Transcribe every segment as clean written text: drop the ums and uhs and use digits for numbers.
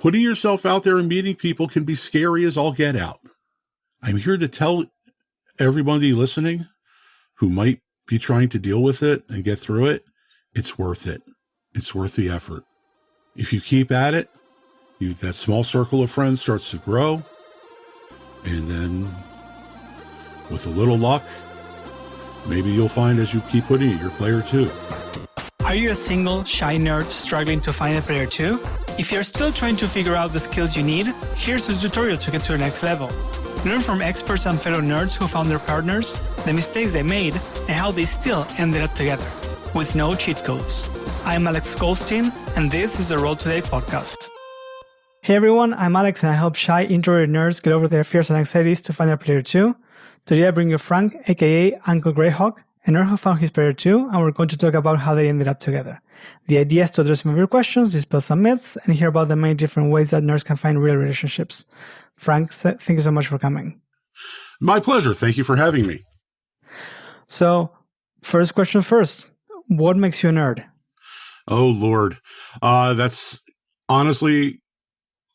putting yourself out there and meeting people can be scary as all get out. I'm here to tell everybody listening who might be trying to deal with it and get through it, it's worth it. It's worth the effort. If you keep at it, that small circle of friends starts to grow, and then with a little luck, maybe you'll find as you keep putting it, you're player 2. Are you a single, shy nerd struggling to find a player 2? If you're still trying to figure out the skills you need, here's a tutorial to get to the next level. Learn from experts and fellow nerds who found their partners, the mistakes they made, and how they still ended up together, with no cheat codes. I'm Alex Goldstein, and this is the Roll Today podcast. Hey everyone, I'm Alex, and I help shy, introverted nerds get over their fears and anxieties to find their player 2. Today I bring you Frank, aka Uncle Greyhawk, a nerd who found his player 2, and we're going to talk about how they ended up together. The idea is to address some of your questions, dispel some myths, and hear about the many different ways that nerds can find real relationships. Frank, thank you so much for coming. My pleasure. Thank you for having me. So, first question first. What makes you a nerd? Oh, Lord. That's honestly,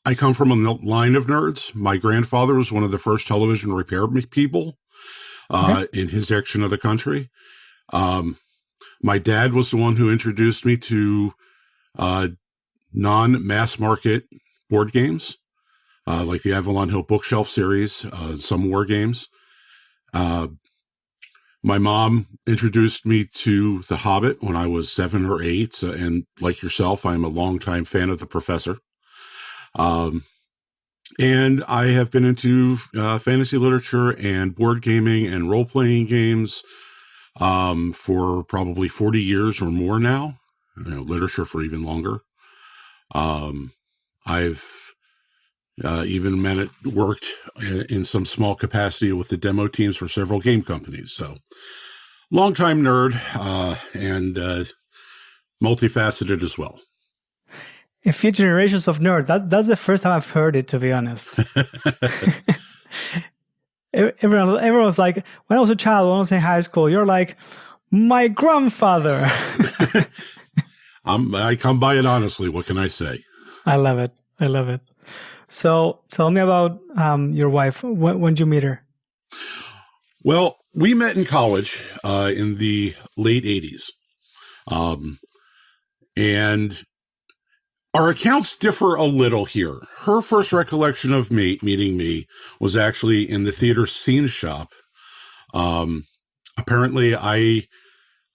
I come from a line of nerds. My grandfather was one of the first television repair people in his section of the country. My dad was the one who introduced me to non-mass market board games, like the Avalon Hill Bookshelf series, some war games. My mom introduced me to The Hobbit when I was 7 or 8, and like yourself, I'm a longtime fan of The Professor. And I have been into fantasy literature and board gaming and role-playing games for probably 40 years or more now. Literature for even longer. I've even worked in some small capacity with the demo teams for several game companies. So, longtime nerd and multifaceted as well. A few generations of nerd. That's the first time I've heard it, to be honest. Everyone was like, when I was a child, when I was in high school, you're like, my grandfather. I come by it honestly. What can I say? I love it. I love it. So tell me about your wife. When did you meet her? Well, we met in college in the late 80s. And our accounts differ a little here. Her first recollection of meeting me was actually in the theater scene shop. Apparently, I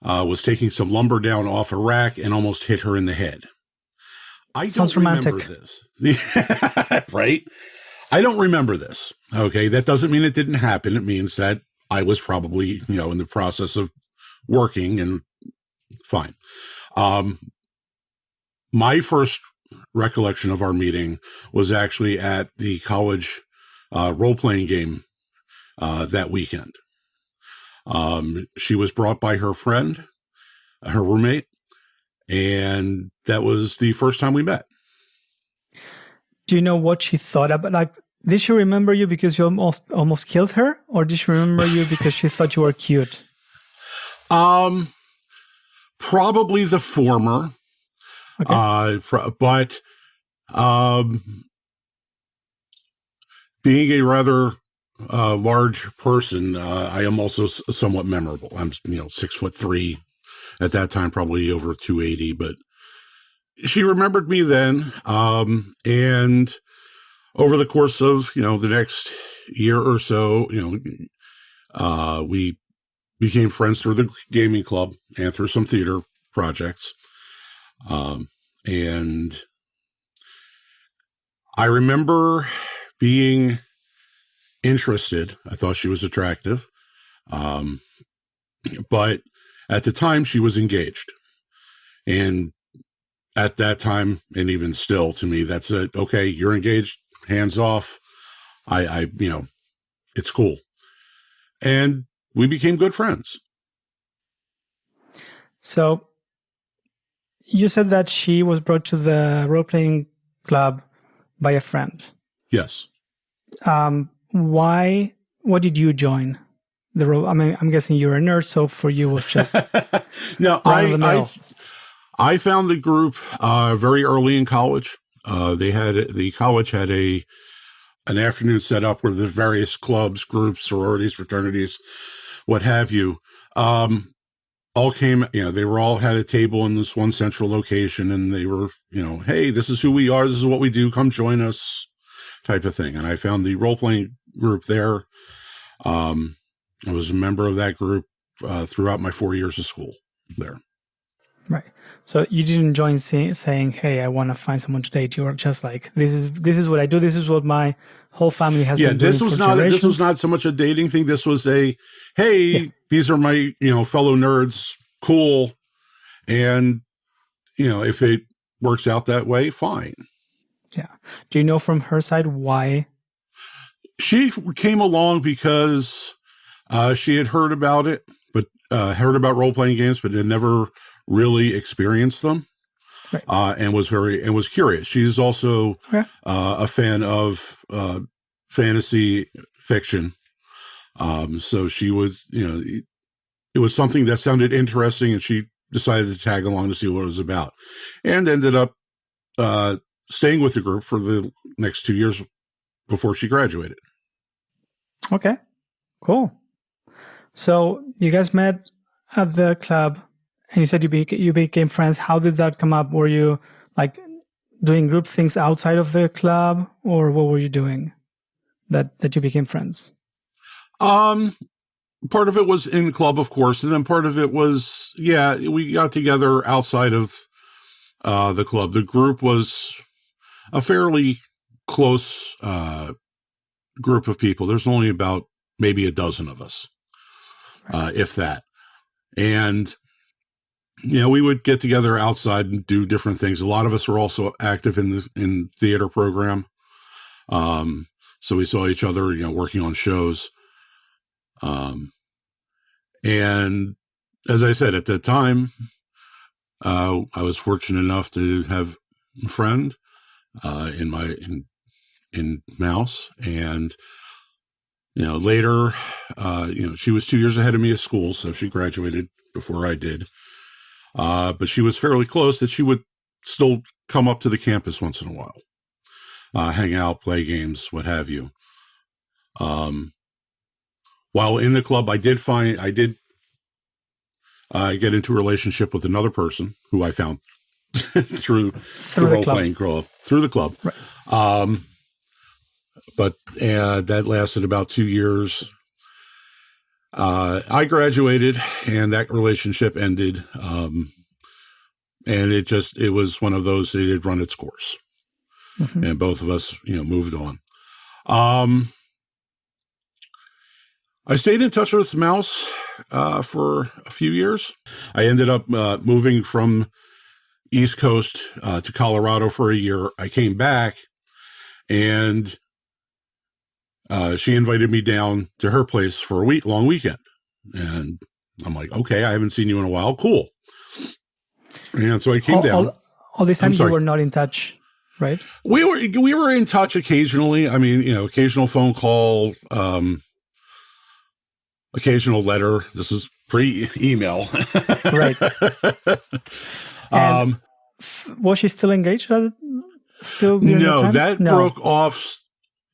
was taking some lumber down off a rack and almost hit her in the head. I don't remember this. Right? I don't remember this. Okay, that doesn't mean it didn't happen. It means that I was probably, in the process of working and fine. My first recollection of our meeting was actually at the college role-playing game that weekend. She was brought by her friend, her roommate, and that was the first time we met. Do you know what she thought about? Like, did she remember you because you almost killed her, or did she remember you because she thought you were cute? Probably the former. Okay. But being a rather large person, I am also somewhat memorable. I'm 6'3" at that time, probably over 280. But she remembered me then, and over the course of the next year or so, we became friends through the gaming club and through some theater projects. And I remember being interested. I thought she was attractive. But at the time she was engaged. And at that time, and even still to me, that's it. Okay, you're engaged, hands off. It's cool. And we became good friends. So, you said that she was brought to the role-playing club by a friend. Yes. Why? What did you join the role? I mean, I'm guessing you're a nerd, so for you it was just no. I found the group very early in college. The college had an afternoon set up where the various clubs, groups, sororities, fraternities, what have you, all came, they were all had a table in this one central location, and they were, hey, this is who we are. This is what we do. Come join us, type of thing. And I found the role-playing group there. I was a member of that group throughout my 4 years of school there. Right. So you didn't join saying, hey, I want to find someone to date. You were just like, this is what I do. This is what my whole family has been doing for generations. This was not so much a dating thing. This was hey, these are my, fellow nerds. Cool. And, if it works out that way, fine. Yeah. Do you know from her side why? She came along because she had heard about it, but heard about role-playing games, but had never really experienced them. Right. And was curious. She's also a fan of fantasy fiction. So she was, it was something that sounded interesting, and she decided to tag along to see what it was about, and ended up staying with the group for the next 2 years before she graduated. Okay, cool. So you guys met at the club, and you said you became friends. How did that come up? Were you like doing group things outside of the club, or what were you doing that you became friends? Part of it was in club, of course, and then part of it was, we got together outside of the club. The group was a fairly close group of people. There's only about maybe a dozen of us, if that. And, we would get together outside and do different things. A lot of us were also active in theater program. So we saw each other, working on shows. And as I said, at that time, I was fortunate enough to have a friend, in Mouse. And, later, she was 2 years ahead of me at school, so she graduated before I did. But she was fairly close that she would still come up to the campus once in a while, hang out, play games, what have you. While in the club, I did get into a relationship with another person who I found through the role-playing club, through the club. Right. But that lasted about 2 years. I graduated, and that relationship ended. And it was one of those that had run its course. Mm-hmm. And both of us, moved on. I stayed in touch with Mouse for a few years. I ended up moving from East Coast to Colorado for a year. I came back, and she invited me down to her place for a long weekend. And I'm like, okay, I haven't seen you in a while. Cool. And so I came down. All this time you were not in touch, right? We were in touch occasionally. I mean, occasional phone call, occasional letter. This is pre-email. Right. Was she still engaged? No, that broke off.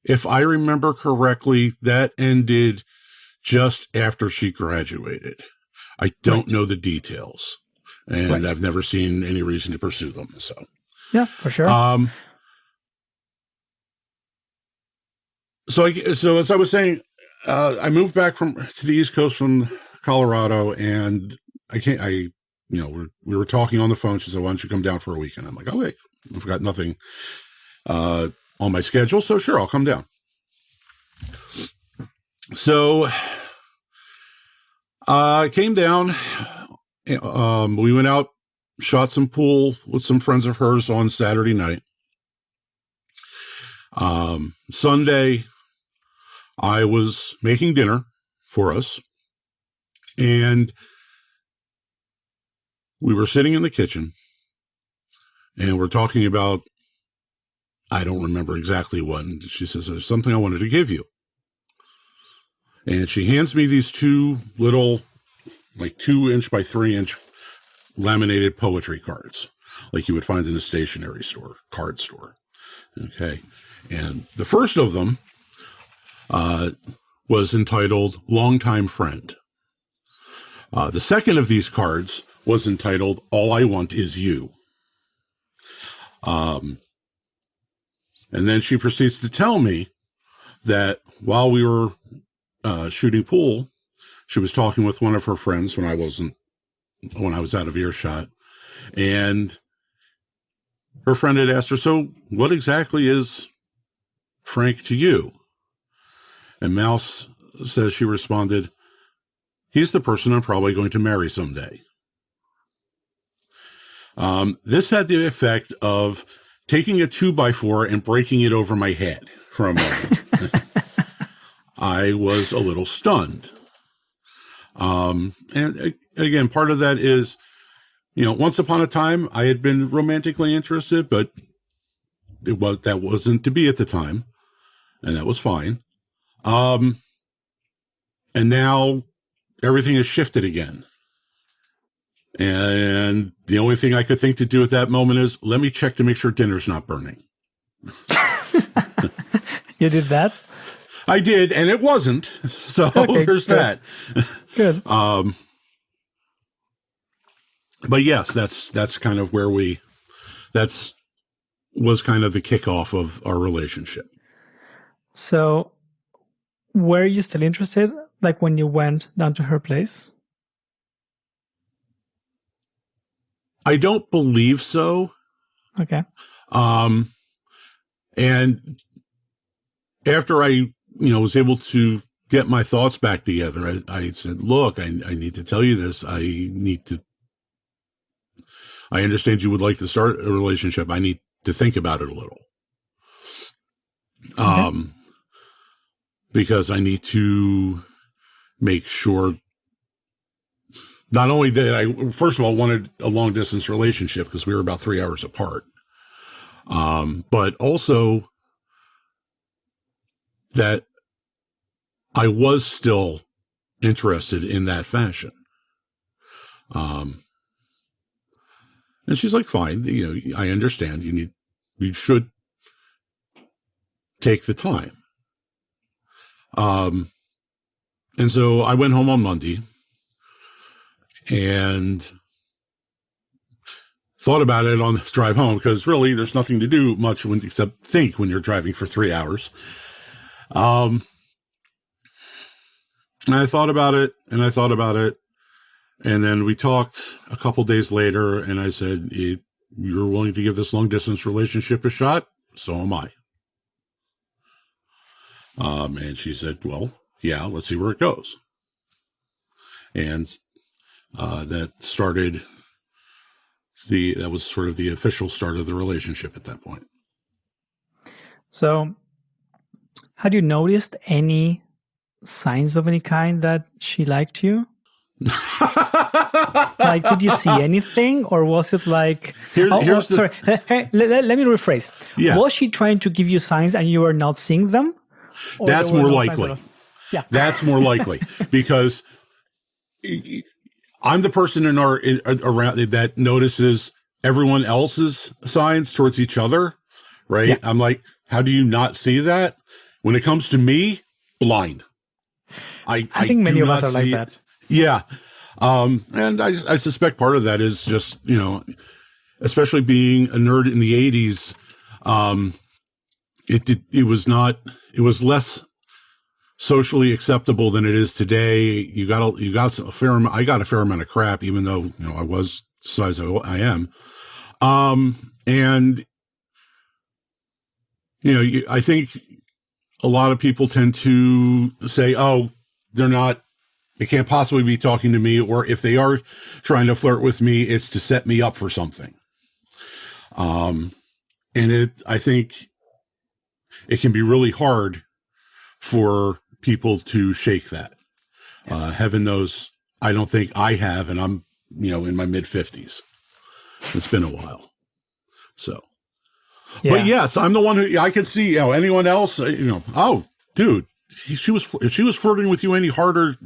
If I remember correctly, that ended just after she graduated. I don't know the details, and I've never seen any reason to pursue them. So, yeah, for sure. So as I was saying, I moved back to the East Coast from Colorado, and we were talking on the phone. She said, "Why don't you come down for a weekend?" I'm like, "Okay, I've got nothing on my schedule, so sure, I'll come down." So I came down. We went out, shot some pool with some friends of hers on Saturday night. Sunday, I was making dinner for us, and we were sitting in the kitchen, and we're talking about, I don't remember exactly what, and she says, "There's something I wanted to give you." And she hands me these two little, like 2-inch by 3-inch laminated poetry cards, like you would find in a stationery store, card store. Okay. And the first of them was entitled Longtime Friend. The second of these cards was entitled All I Want Is You. And then she proceeds to tell me that while we were shooting pool, she was talking with one of her friends when I was out of earshot, and her friend had asked her, "So what exactly is Frank to you?" And Mouse says she responded, "He's the person I'm probably going to marry someday." This had the effect of taking a 2x4 and breaking it over my head for a moment. I was a little stunned. And again, part of that is, once upon a time I had been romantically interested, but that wasn't to be at the time, and that was fine. And now everything has shifted again. And the only thing I could think to do at that moment is, let me check to make sure dinner's not burning. You did that? I did, and it wasn't. So okay, there's that. Good. But yes, that's kind of where was kind of the kickoff of our relationship. So were you still interested, like when you went down to her place? I don't believe so. Okay. And after I, was able to get my thoughts back together, I said, look, I need to tell you this. I understand you would like to start a relationship. I need to think about it a little. Okay. Because I need to make sure not only that I, first of all, wanted a long distance relationship because we were about 3 hours apart. But also that I was still interested in that fashion. And she's like, fine, I understand you should take the time. And so I went home on Monday and thought about it on the drive home, because really there's nothing to do much except think when you're driving for 3 hours. And I thought about it, and and then we talked a couple days later, and I said, you're willing to give this long distance relationship a shot? So am I. And she said, well, yeah, let's see where it goes. And that was sort of the official start of the relationship at that point. So had you noticed any signs of any kind that she liked you? Like, did you see anything, or was it like... Sorry, let me rephrase. Yeah. Was she trying to give you signs and you were not seeing them? That's more likely. Yeah. That's more likely, because I'm the person around that notices everyone else's signs towards each other, right? Yeah. I'm like, how do you not see that? When it comes to me, blind. I think many of us are like that. Yeah. And I suspect part of that is just, especially being a nerd in the 80s, it was less socially acceptable than it is today. I got a fair amount of crap, even though, I was the size I am. And, I think a lot of people tend to say, oh, they can't possibly be talking to me, or if they are trying to flirt with me, it's to set me up for something. And I think it can be really hard for people to shake that. Heaven knows, I don't think I have, and I'm, in my mid-50s. It's been a while. So, yeah. But yes, I'm the one who I can see, anyone else, oh, dude, if she was flirting with you any harder,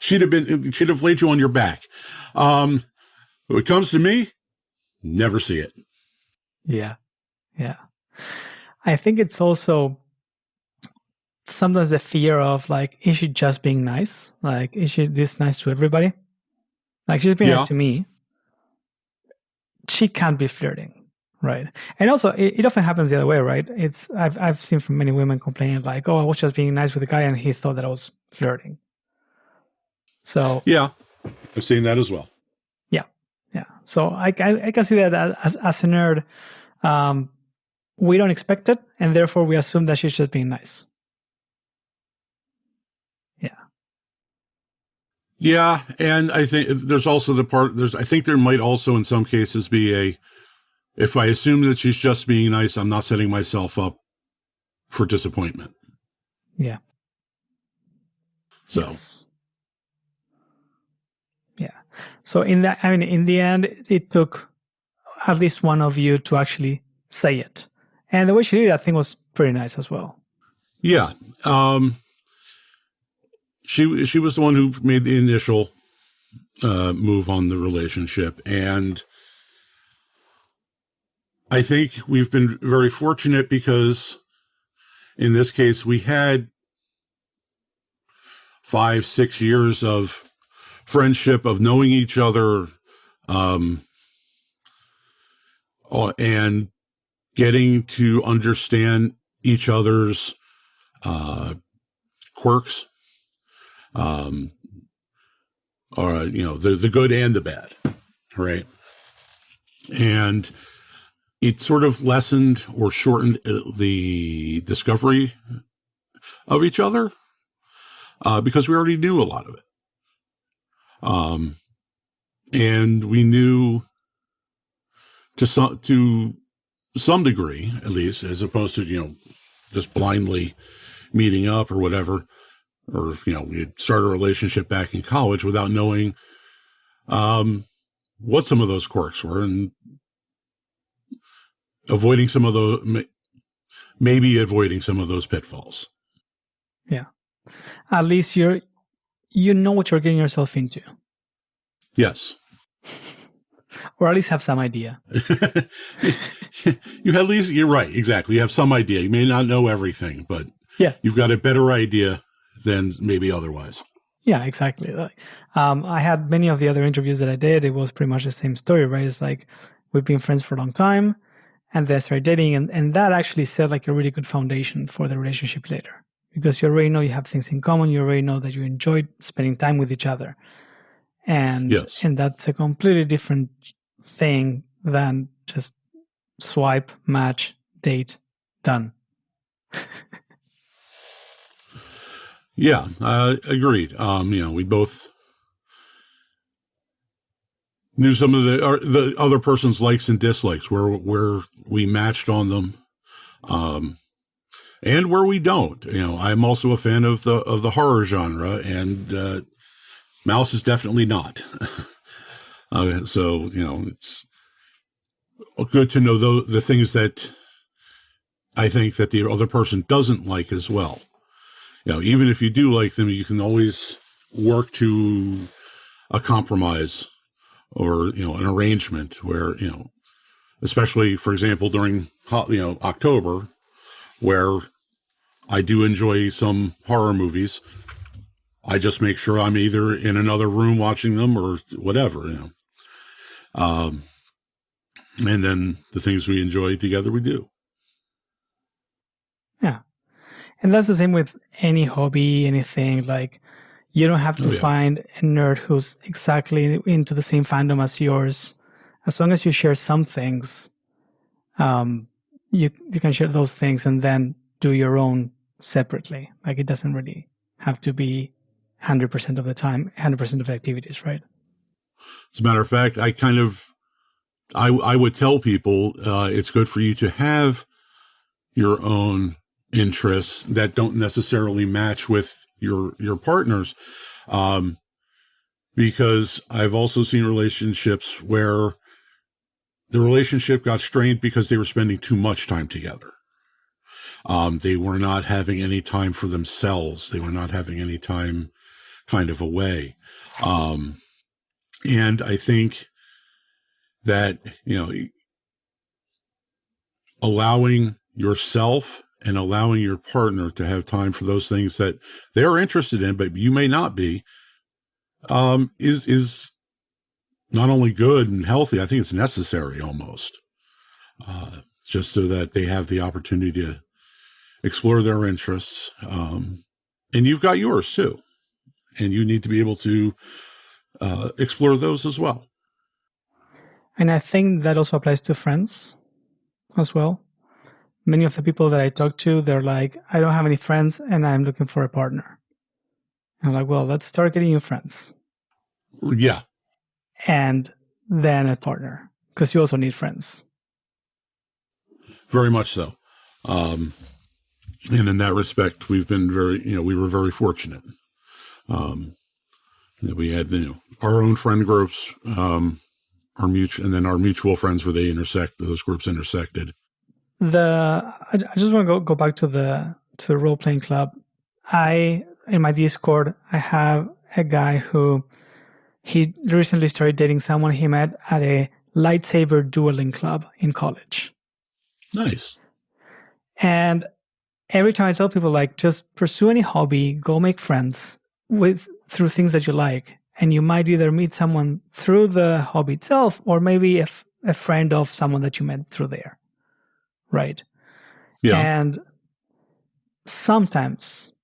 she'd have laid you on your back. When it comes to me, never see it. Yeah. Yeah. I think it's also sometimes the fear of like, is she just being nice? Like, is she this nice to everybody? Like, she's being nice to me. She can't be flirting, right? And also, it often happens the other way, right? I've seen from many women complaining like, "Oh, I was just being nice with the guy, and he thought that I was flirting." So yeah, I've seen that as well. Yeah. So I can see that as a nerd, we don't expect it, and therefore we assume that she's just being nice. Yeah, and I think there's also I think there might also in some cases be if I assume that she's just being nice, I'm not setting myself up for disappointment. Yeah. So. Yes. Yeah. So in the end, it took at least one of you to actually say it. And the way she did it, I think, was pretty nice as well. Yeah. She was the one who made the initial move on the relationship. And I think we've been very fortunate because in this case, we had 5-6 years of friendship, of knowing each other, and getting to understand each other's quirks, or the good and the bad, right? And it sort of lessened or shortened the discovery of each other because we already knew a lot of it. And we knew to some degree, at least, as opposed to, just blindly meeting up or whatever, or, we start a relationship back in college without knowing what some of those quirks were and avoiding some of those, maybe avoiding some of those pitfalls. Yeah. At least you know what you're getting yourself into. Yes. Or at least have some idea. You're right. Exactly. You have some idea. You may not know everything, but you've got a better idea than maybe otherwise. Yeah, exactly. Like, I had many of the other interviews that I did. It was pretty much the same story, right? It's like, we've been friends for a long time and then started dating. And that actually set like a really good foundation for the relationship later, because you already know you have things in common. You already know that you enjoy spending time with each other. And that's a completely different thing than just swipe, match, date, done. Yeah, agreed. We both knew some of the other person's likes and dislikes, where we matched on them, and where we don't. I'm also a fan of the horror genre, and Mouse is definitely not. So it's good to know the things that I think that the other person doesn't like as well. Even if you do like them, you can always work to a compromise or, an arrangement where, especially, for example, during, October, where I do enjoy some horror movies, I just make sure I'm either in another room watching them or whatever, and then the things we enjoy together, we do. Yeah. And that's the same with any hobby, anything. Like, you don't have to find a nerd who's exactly into the same fandom as yours. As long as you share some things, you can share those things and then do your own separately. Like, it doesn't really have to be 100% of the time, 100% of the activities, right? As a matter of fact, I would tell people it's good for you to have your own interests that don't necessarily match with your partner's, because I've also seen relationships where the relationship got strained because they were spending too much time together. They were not having any time for themselves. They were not having any time kind of away. And I think that, allowing yourself and allowing your partner to have time for those things that they're interested in, but you may not be, is not only good and healthy, I think it's necessary almost, just so that they have the opportunity to explore their interests. And you've got yours too. And you need to be able to explore those as well. And I think that also applies to friends as well. Many of the people that I talk to, they're like, I don't have any friends and I'm looking for a partner. And I'm like, well, let's start getting you friends. Yeah. And then a partner, because you also need friends. Very much so. And in that respect, we've been we were very fortunate. That we had, our own friend groups, and then our mutual friends where those groups intersected. I just want to go back to the role-playing club. In my Discord, I have a guy who he recently started dating someone he met at a lightsaber dueling club in college. Nice. And every time I tell people, like, just pursue any hobby, go make friends through things that you like. And you might either meet someone through the hobby itself, or maybe a friend of someone that you met through there. Right. Yeah. And sometimes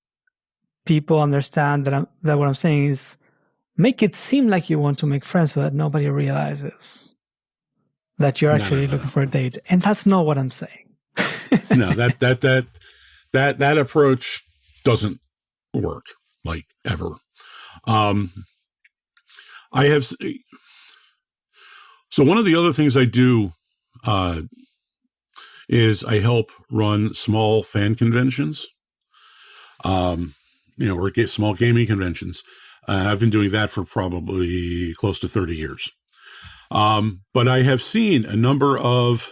people understand that what I'm saying is make it seem like you want to make friends so that nobody realizes that you're actually looking for a date. And that's not what I'm saying. No, that approach doesn't work, like, ever. So one of the other things I do, is I help run small fan conventions, or get small gaming conventions. I've been doing that for probably close to 30 years. But I have seen a number of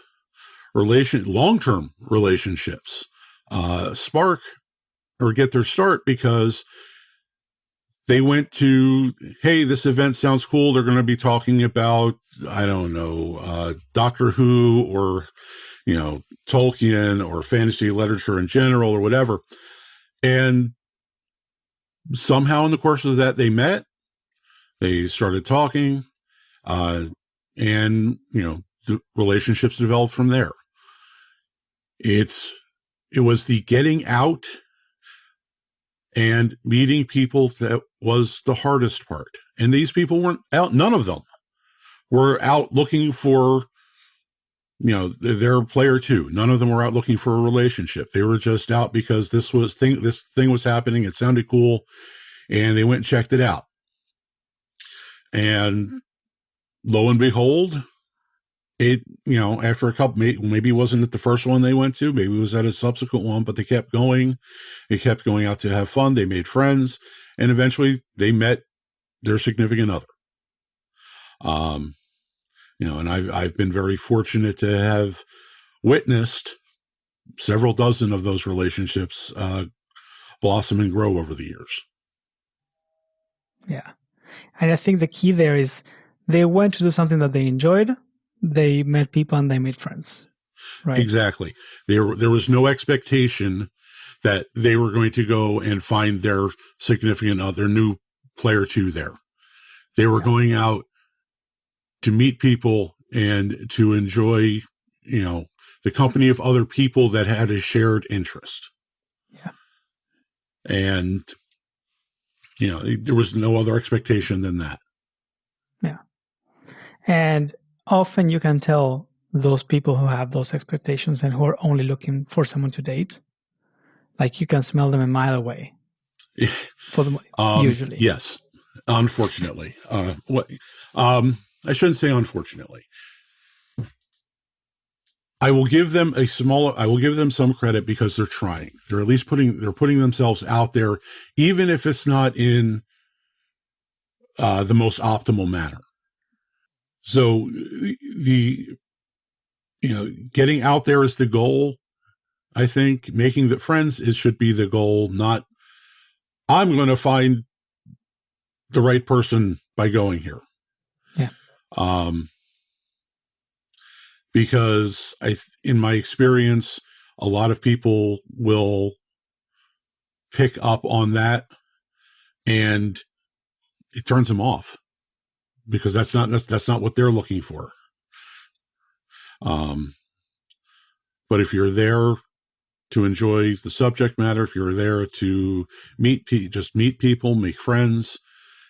long-term relationships spark or get their start because they went to, hey, this event sounds cool. They're going to be talking about, I don't know, Doctor Who or, Tolkien or fantasy literature in general or whatever. And somehow in the course of that, they met, they started talking, and, the relationships developed from there. It was the getting out and meeting people that was the hardest part. And these people weren't out. None of them were out looking for, their player two. None of them were out looking for a relationship. They were just out because this thing was happening. It sounded cool. And they went and checked it out. And lo and behold, after a couple, maybe it wasn't at the first one they went to, maybe it was at a subsequent one, but they kept going. They kept going out to have fun. They made friends, and eventually they met their significant other. And I've been very fortunate to have witnessed several dozen of those relationships blossom and grow over the years. Yeah. And I think the key there is they went to do something that they enjoyed. They met people and they made friends. Right. Exactly. There was no expectation that they were going to go and find their significant other, new player two there. They were going out to meet people and to enjoy, the company of other people that had a shared interest. Yeah. And, there was no other expectation than that. Yeah. And often you can tell those people who have those expectations and who are only looking for someone to date, like you can smell them a mile away. For them, usually. Yes. Unfortunately. I shouldn't say unfortunately. I will give them some credit because they're trying. They're at least putting themselves out there, even if it's not in the most optimal manner. So getting out there is the goal. I think making the friends should be the goal, not I'm going to find the right person by going here. Yeah. Because in my experience, a lot of people will pick up on that, and it turns them off because that's not what they're looking for. But if you're there to enjoy the subject matter, if you're there to just meet people, make friends,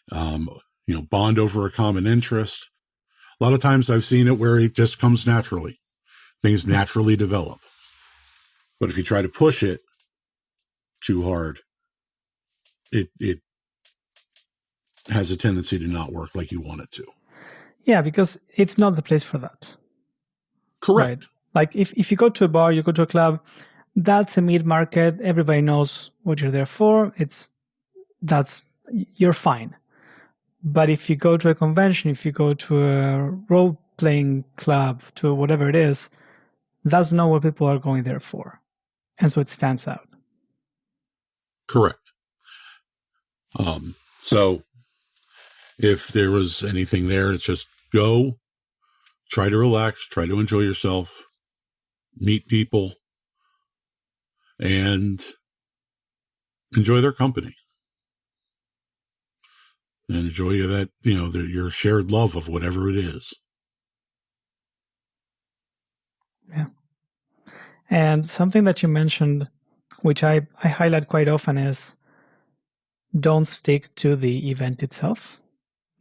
bond over a common interest, a lot of times I've seen it where it just comes naturally. Things naturally develop. But if you try to push it too hard, it has a tendency to not work like you want it to. Yeah, because it's not the place for that. Correct. Right? Like if you go to a bar, you go to a club, that's a meat market. Everybody knows what you're there for. You're fine. But if you go to a convention, if you go to a role-playing club, to whatever it is, that's not what people are going there for. And so it stands out. Correct. So if there was anything there, it's just go, try to relax, try to enjoy yourself, meet people, and enjoy their company. And enjoy that, your shared love of whatever it is. Yeah. And something that you mentioned, which I highlight quite often, is don't stick to the event itself.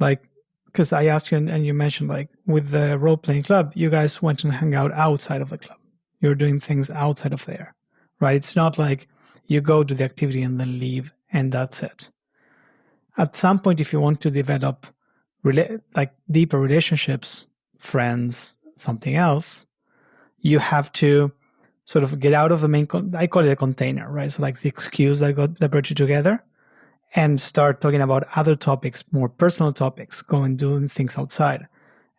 Like, because I asked you and you mentioned, like, with the role-playing club, you guys went and hung out outside of the club. You're doing things outside of there, right? It's not like you go to the activity and then leave and that's it. At some point, if you want to develop deeper relationships, friends, something else, you have to sort of get out of the main, I call it a container, right? So like the excuse that brought you together, and start talking about other topics, more personal topics, go and doing things outside.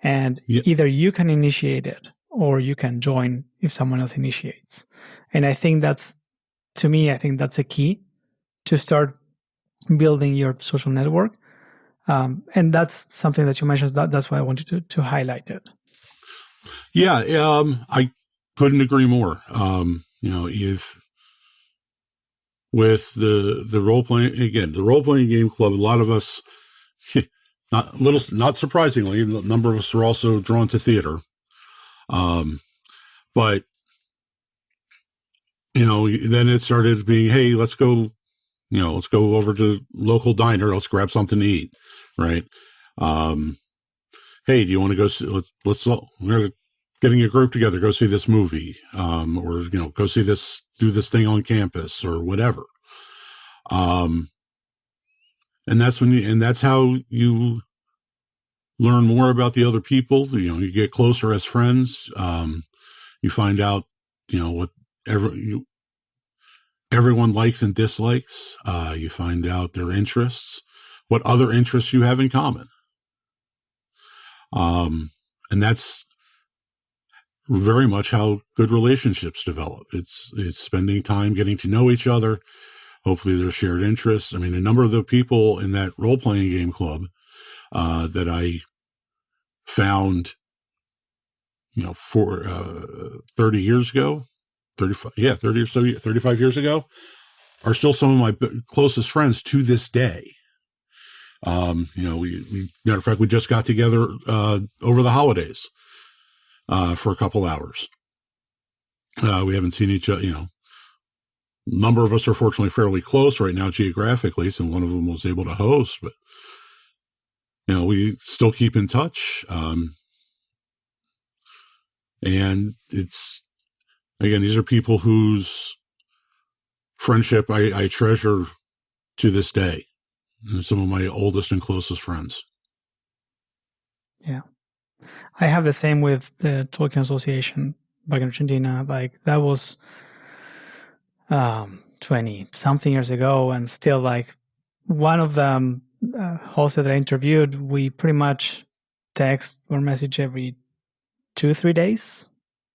And either you can initiate it or you can join if someone else initiates. And I think that's a key to start building your social network. And that's something that you mentioned. That's why I wanted to highlight it. Yeah, I couldn't agree more. If with the role-playing game club, a lot of us, not surprisingly, a number of us are also drawn to theater. But then it started being, hey, let's go over to local diner. Let's grab something to eat. Right. Hey, do you want to go we're getting a group together, go see this movie, or, go see do this thing on campus or whatever. And that's how you learn more about the other people. You get closer as friends. You find out, what everyone likes and dislikes. You find out their interests, what other interests you have in common. And that's very much how good relationships develop. It's spending time getting to know each other. Hopefully there's shared interests. I mean, a number of the people in that role-playing game club that I found, 30 years ago, 35 years ago, are still some of my closest friends to this day. Matter of fact, we just got together over the holidays for a couple hours. We haven't seen each other, a number of us are fortunately fairly close right now geographically, so one of them was able to host, but we still keep in touch. And it's, again, these are people whose friendship I treasure to this day. They're some of my oldest and closest friends. Yeah. I have the same with the Tolkien Association back in Argentina. Like, that was 20 something years ago, and still, like, one of the hosts that I interviewed, we pretty much text or message every 2-3 days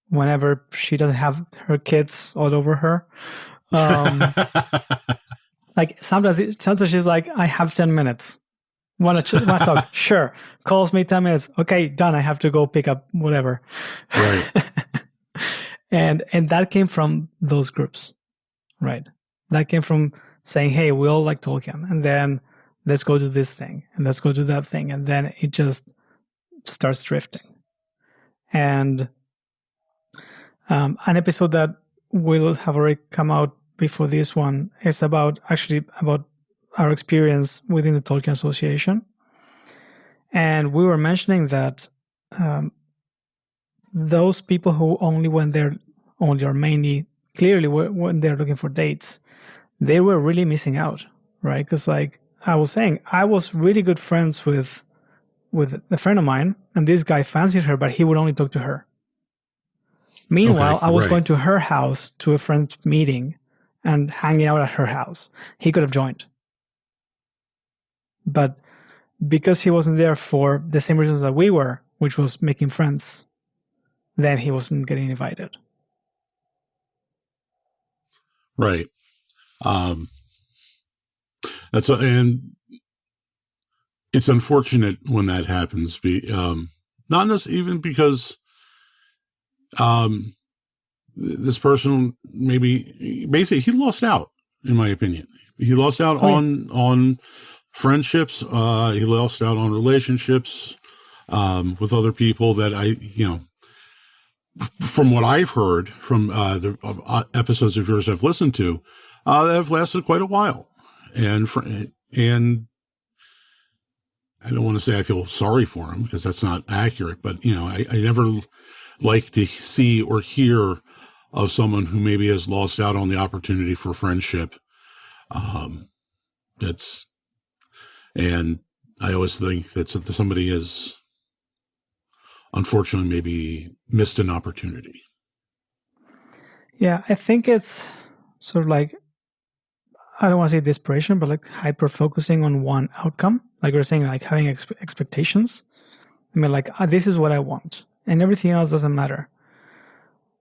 whenever she doesn't have her kids all over her. Like, sometimes she's like, I have 10 minutes. Want to talk? Sure. Calls me 10 minutes. Okay, done. I have to go pick up whatever. Right. And that came from those groups, right? That came from saying, hey, we all like Tolkien, and then let's go do this thing, and let's go do that thing, and then it just starts drifting. And an episode that will have already come out before this one is about our experience within the Tolkien Association. And we were mentioning that those people who only went there only or mainly clearly when they're looking for dates, they were really missing out, right? Because like I was saying, I was really good friends with a friend of mine, and this guy fancied her, but he would only talk to her. Meanwhile, I was going to her house to a friend's meeting and hanging out at her house. He could have joined. But because he wasn't there for the same reasons that we were, which was making friends, then he wasn't getting invited. Right. And it's unfortunate when that happens. Not necessarily even because this person basically he lost out, in my opinion. He lost out on friendships. He lost out on relationships with other people that from what I've heard from the episodes of yours I've listened to, that have lasted quite a while. And I don't want to say I feel sorry for him because that's not accurate, but I never like to see or hear of someone who maybe has lost out on the opportunity for friendship. And I always think that somebody has unfortunately maybe missed an opportunity. Yeah, I think it's sort of like, I don't want to say desperation, but like hyper focusing on one outcome. Like we're saying, like having expectations. I mean, like, this is what I want, and everything else doesn't matter.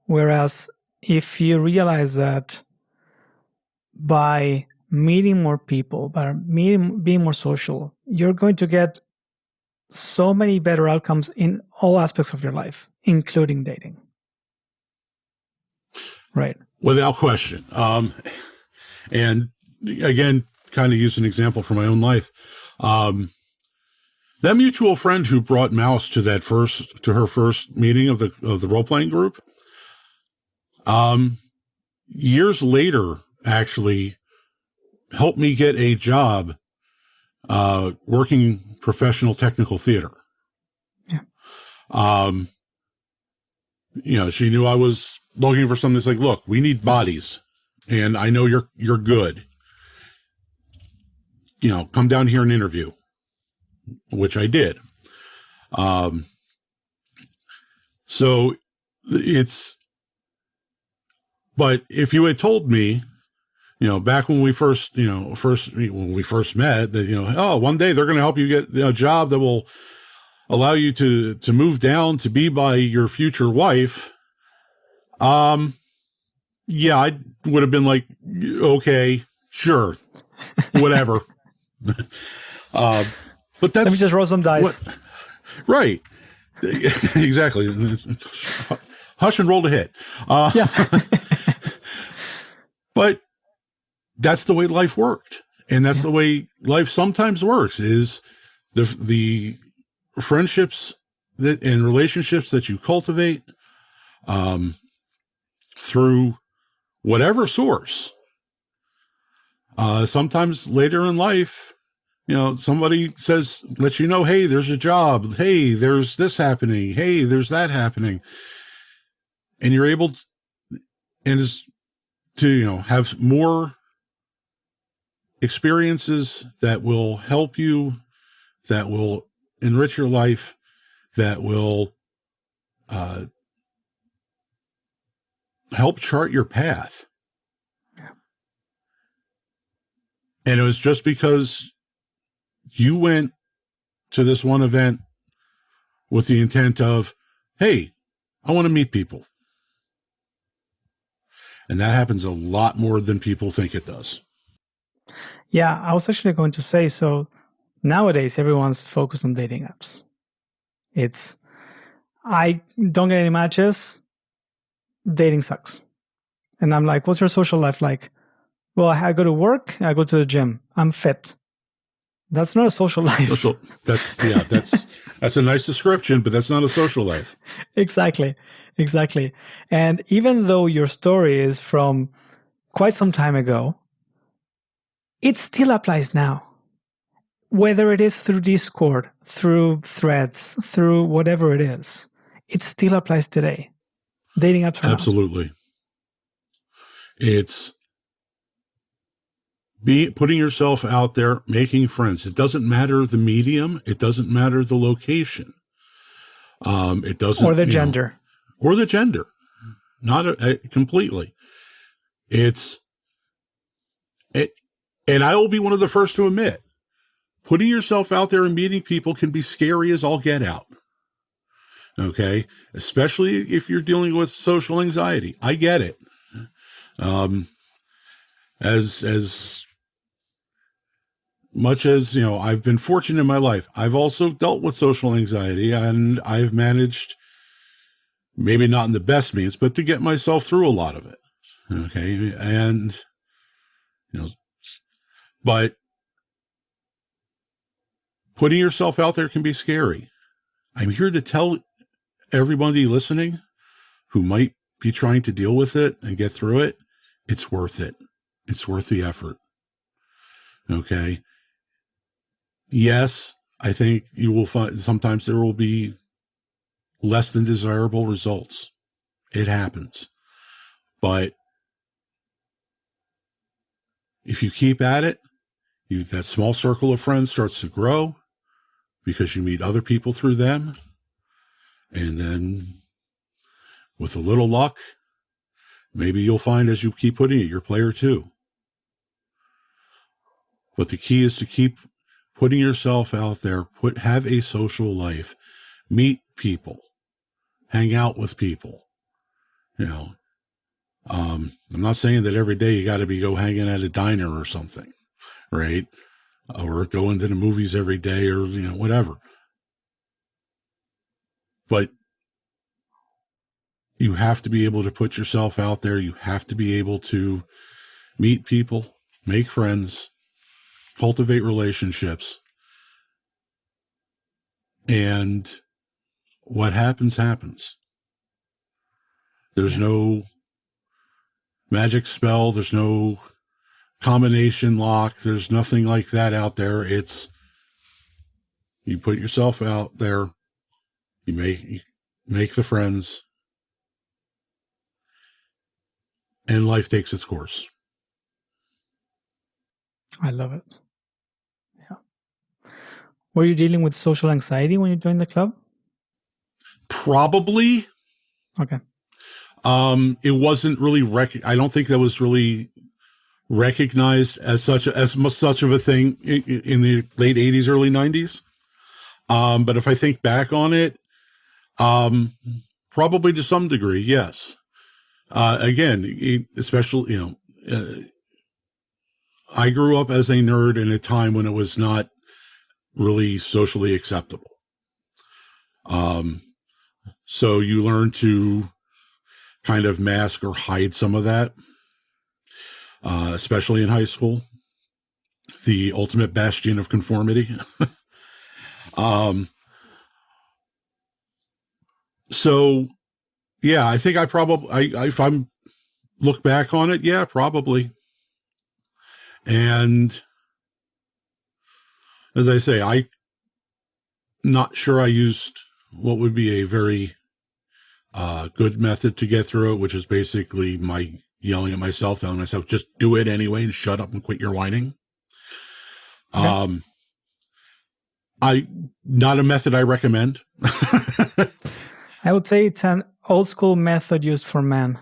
Whereas if you realize that by meeting more people, by being more social, you're going to get so many better outcomes in all aspects of your life, including dating. Right. Without question. And again, kind of use an example from my own life. That mutual friend who brought Mouse to her first meeting of the role-playing group, years later, actually helped me get a job working professional technical theater. Yeah. She knew I was looking for something that's like, look, we need bodies, and I know you're good. Come down here and interview, which I did. But if you had told me, back when we first met, that, one day they're going to help you get a job that will allow you to move down to be by your future wife. Yeah, I would have been like, okay, sure, whatever. But that's, let me just roll some dice. Right. Exactly. Hush and roll to hit. Yeah. But that's the way life worked. And that's the way life sometimes works, is the friendships and relationships that you cultivate through whatever source. Sometimes later in life, somebody lets you know, hey, there's a job. Hey, there's this happening. Hey, there's that happening. And you're able to have more experiences that will help you, that will enrich your life, that will help chart your path. And it was just because you went to this one event with the intent of, hey, I want to meet people. And that happens a lot more than people think it does. Yeah, I was actually going to say, so nowadays everyone's focused on dating apps. I don't get any matches. dating sucks. And I'm like, what's your social life like? Well, I go to work, I go to the gym, I'm fit. That's not a social life. That's a nice description, but that's not a social life. Exactly. And even though your story is from quite some time ago, it still applies now. Whether it is through Discord, through threads, through whatever it is, it still applies today. Dating apps are absolutely. It's putting yourself out there, making friends. It doesn't matter the medium. It doesn't matter the location. It doesn't, or the gender, not completely. And I will be one of the first to admit, putting yourself out there and meeting people can be scary as all get out. Okay. Especially if you're dealing with social anxiety. I get it. As much as, I've been fortunate in my life, I've also dealt with social anxiety, and I've managed, maybe not in the best means, but to get myself through a lot of it. Okay. And, but putting yourself out there can be scary. I'm here to tell everybody listening who might be trying to deal with it and get through it, it's worth it. It's worth the effort. Okay. Yes, I think you will find sometimes there will be less than desirable results. It happens. But if you keep at it, that small circle of friends starts to grow because you meet other people through them. And then with a little luck, maybe you'll find, as you keep putting it, you're player two. But the key is to keep putting yourself out there, have a social life, meet people, hang out with people. I'm not saying that every day you got to go hanging at a diner or something, right? Or going to the movies every day, or, whatever. But you have to be able to put yourself out there. You have to be able to meet people, make friends, cultivate relationships. And what happens, happens. There's no magic spell. There's no combination lock. There's nothing like that out there. It's, you put yourself out there, you make the friends, and life takes its course. I love it. Yeah. Were you dealing with social anxiety when you joined the club? Probably. Okay. It wasn't really I don't think that was really recognized as such of a thing in the late 80s, early 90s. But if I think back on it, probably to some degree, yes. Again, especially, I grew up as a nerd in a time when it was not really socially acceptable. So you learn to kind of mask or hide some of that, especially in high school, the ultimate bastion of conformity. So yeah, I think if I'm look back on it, yeah, probably. And as I say, I'm not sure I used what would be a very good method to get through it, which is basically my yelling at myself, telling myself, just do it anyway and shut up and quit your whining. Okay. Not a method I recommend. I would say it's an old school method used for men.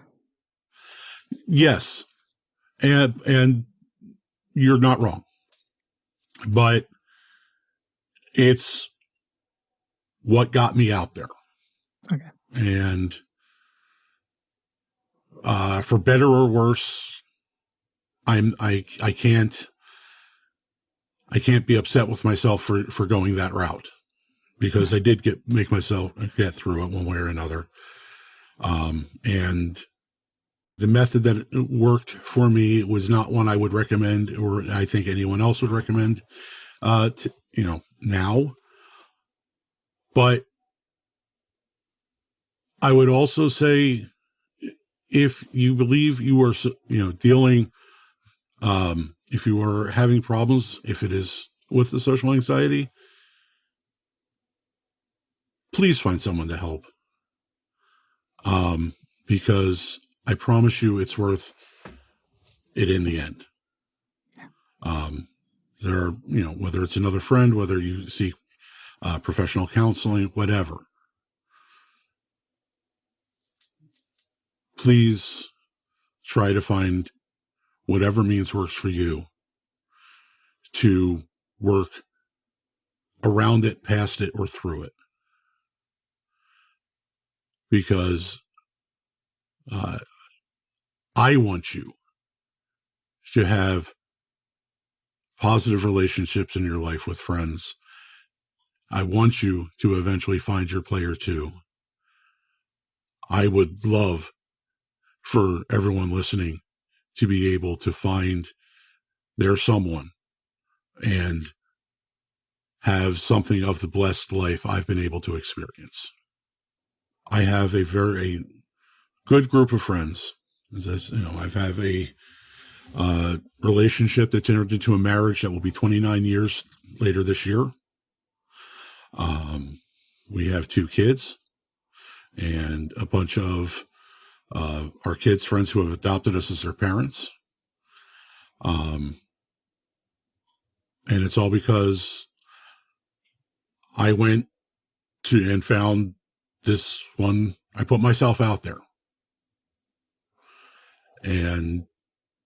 Yes. And you're not wrong, but it's what got me out there. Okay. And, for better or worse, I can't be upset with myself for going that route, because I did make myself get through it one way or another. And The method that worked for me was not one I would recommend, or I think anyone else would recommend, now. But I would also say, if you believe you are, dealing, if you are having problems, if it is with the social anxiety, please find someone to help. Because I promise you it's worth it in the end. There are, whether it's another friend, whether you seek professional counseling, whatever, please try to find whatever means works for you to work around it, past it, or through it. Because I want you to have positive relationships in your life with friends. I want you to eventually find your player too. I would love for everyone listening to be able to find their someone and have something of the blessed life I've been able to experience. I have a very good group of friends. I've have a relationship that's entered into a marriage that will be 29 years later this year. We have 2 kids and a bunch of our kids' friends who have adopted us as their parents. And it's all because I went to and found this one. I put myself out there. And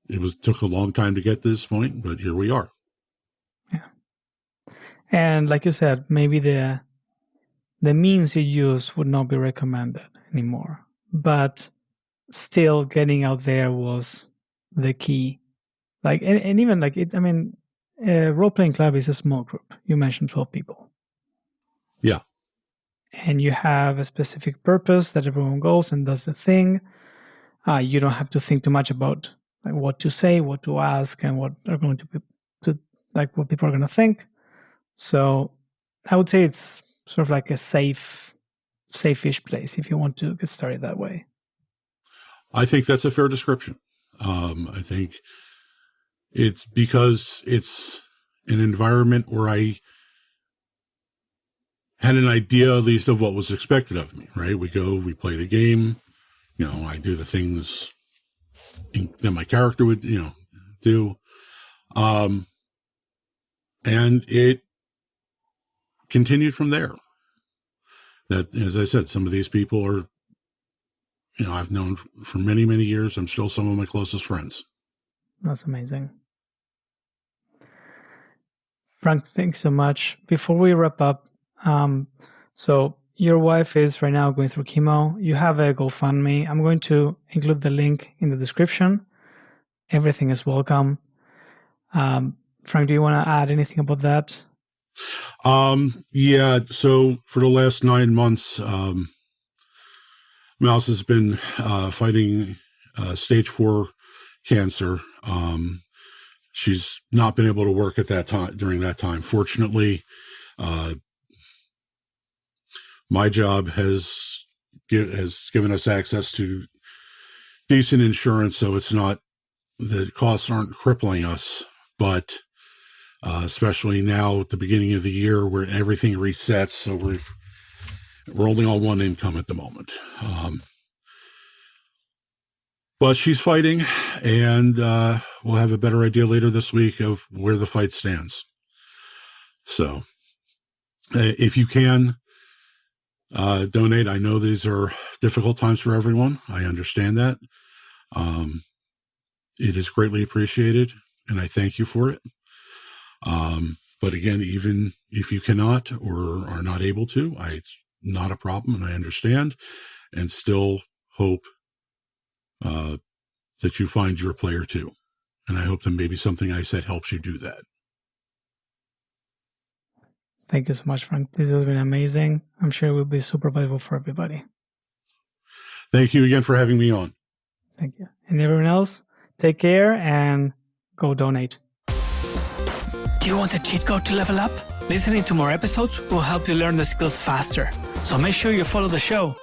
it took a long time to get to this point, but here we are. Yeah. And like you said, maybe the means you use would not be recommended anymore. But still getting out there was the key. Like, and even like it, I mean, a role-playing club is a small group. You mentioned 12 people. Yeah. And you have a specific purpose that everyone goes and does the thing. You don't have to think too much about like what to say, what to ask, and what are going to be what people are going to think. So I would say it's sort of like a safe-ish place if you want to get started that way. I think that's a fair description. I think it's because it's an environment where I had an idea at least of what was expected of me, right? We go, we play the game, I do the things that my character would, do. And it continued from there. That, as I said, some of these people are, I've known for many, many years. I'm still some of my closest friends. That's amazing. Frank, thanks so much. Before we wrap up, so your wife is right now going through chemo. You have a GoFundMe. I'm going to include the link in the description. Everything is welcome. Frank, do you want to add anything about that? Yeah. So for the last 9 months, Mouse has been fighting stage 4 cancer. She's not been able to work at that time during that time. Fortunately, my job has given us access to decent insurance, so it's not, the costs aren't crippling us. But especially now at the beginning of the year where everything resets, so we're only on one income at the moment. But she's fighting, and we'll have a better idea later this week of where the fight stands. So if you can donate, I know these are difficult times for everyone. I understand that. It is greatly appreciated, and I thank you for it. But again, even if you cannot or are not able to, it's not a problem, and I understand, and still hope that you find your player too. And I hope that maybe something I said helps you do that. Thank you so much, Frank. This has been amazing. I'm sure it will be super valuable for everybody. Thank you again for having me on. Thank you. And everyone else, take care and go donate. Do you want a cheat code to level up? Listening to more episodes will help you learn the skills faster. So make sure you follow the show.